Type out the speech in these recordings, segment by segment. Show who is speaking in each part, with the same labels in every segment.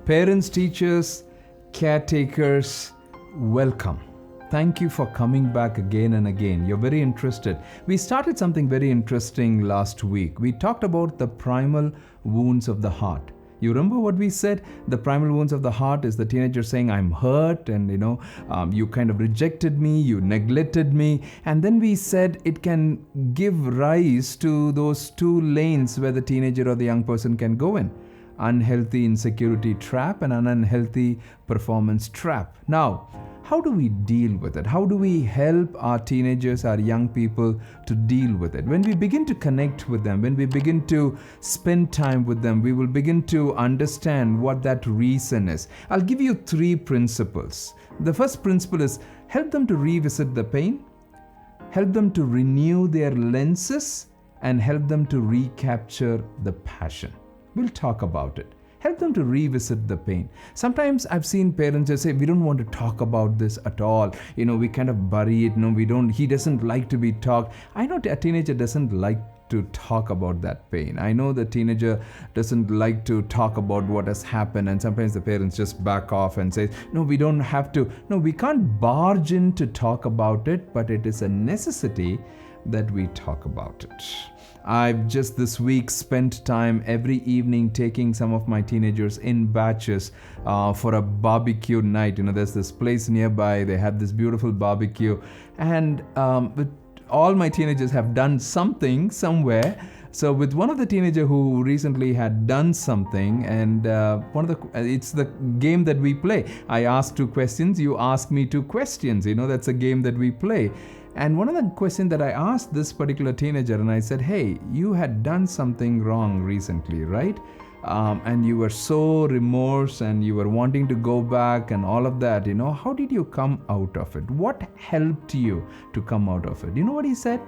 Speaker 1: Parents, teachers, caretakers, welcome. Thank you for coming back again and again. You're very interested. We started something very interesting last week. We talked about the primal wounds of the heart. You remember what we said? The primal wounds of the heart is the teenager saying, I'm hurt and you kind of rejected me, you neglected me. And then we said it can give rise to those two lanes where the teenager or the young person can go in. Unhealthy insecurity trap and an unhealthy performance trap. Now, how do we deal with it? How do we help our teenagers, our young people to deal with it? When we begin to connect with them, when we begin to spend time with them, we will begin to understand what that reason is. I'll give you 3 principles. The first principle is help them to revisit the pain, help them to renew their lenses, and help them to recapture the passion. We'll talk about it. Help them to revisit the pain. Sometimes I've seen parents just say, we don't want to talk about this at all. We kind of bury it. No, we don't. He doesn't like to be talked. I know a teenager doesn't like to talk about that pain. I know the teenager doesn't like to talk about what has happened. And sometimes the parents just back off and say, no, we don't have to. No, we can't barge in to talk about it, but it is a necessity that we talk about it. I've just this week spent time every evening taking some of my teenagers in batches for a barbecue night. There's this place nearby. They have this beautiful barbecue. And all my teenagers have done something somewhere. So with one of the teenager who recently had done something, and it's the game that we play. I ask 2 questions, you ask me 2 questions. That's a game that we play. And one of the questions that I asked this particular teenager, and I said, hey, you had done something wrong recently, right? And you were so remorse and you were wanting to go back and all of that, how did you come out of it? What helped you to come out of it? You know what he said?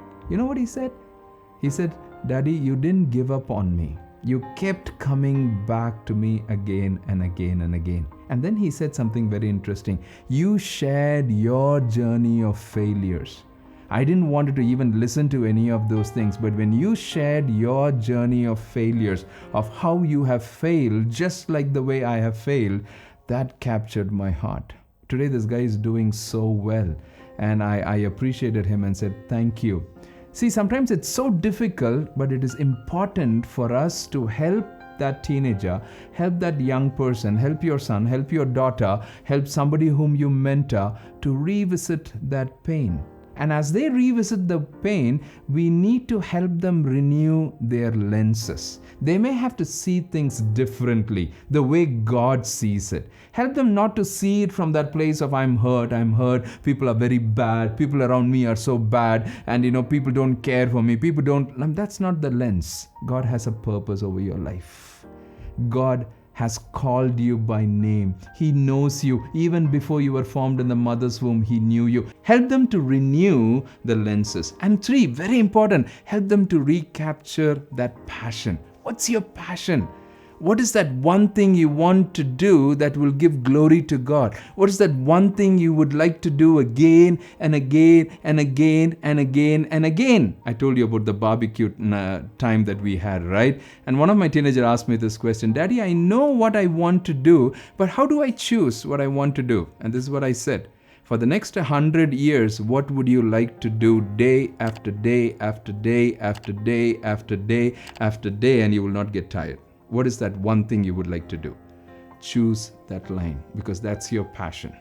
Speaker 1: He said, Daddy, you didn't give up on me. You kept coming back to me again and again and again. And then he said something very interesting. You shared your journey of failures. I didn't want to even listen to any of those things, but when you shared your journey of failures, of how you have failed, just like the way I have failed, that captured my heart. Today, this guy is doing so well, and I appreciated him and said, thank you. See, sometimes it's so difficult, but it is important for us to help that teenager, help that young person, help your son, help your daughter, help somebody whom you mentor to revisit that pain. And as they revisit the pain, we need to help them renew their lenses. They may have to see things differently, the way God sees it. Help them not to see it from that place of I'm hurt, people are very bad, people around me are so bad, and people don't care for me, that's not the lens. God has a purpose over your life. God has called you by name. He knows you. Even before you were formed in the mother's womb, He knew you. Help them to renew the lenses. And 3, very important, help them to recapture that passion. What's your passion? What is that one thing you want to do that will give glory to God? What is that one thing you would like to do again and again and again and again and again? I told you about the barbecue time that we had, right? And one of my teenagers asked me this question, Daddy, I know what I want to do, but how do I choose what I want to do? And this is what I said. For the next 100 years, what would you like to do day after day after day after day after day after day, and you will not get tired? What is that one thing you would like to do? Choose that line, because that's your passion.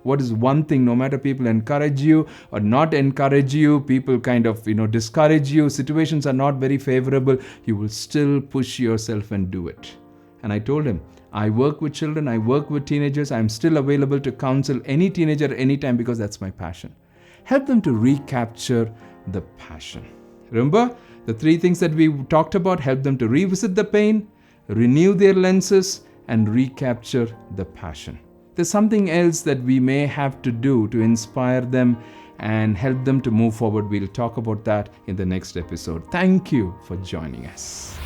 Speaker 1: What is one thing, no matter people encourage you or not encourage you, people kind of, discourage you, situations are not very favorable, you will still push yourself and do it. And I told him, I work with children, I work with teenagers, I'm still available to counsel any teenager anytime because that's my passion. Help them to recapture the passion. Remember the 3 things that we talked about? Help them to revisit the pain, renew their lenses, and recapture the passion. There's something else that we may have to do to inspire them and help them to move forward. We'll talk about that in the next episode. Thank you for joining us.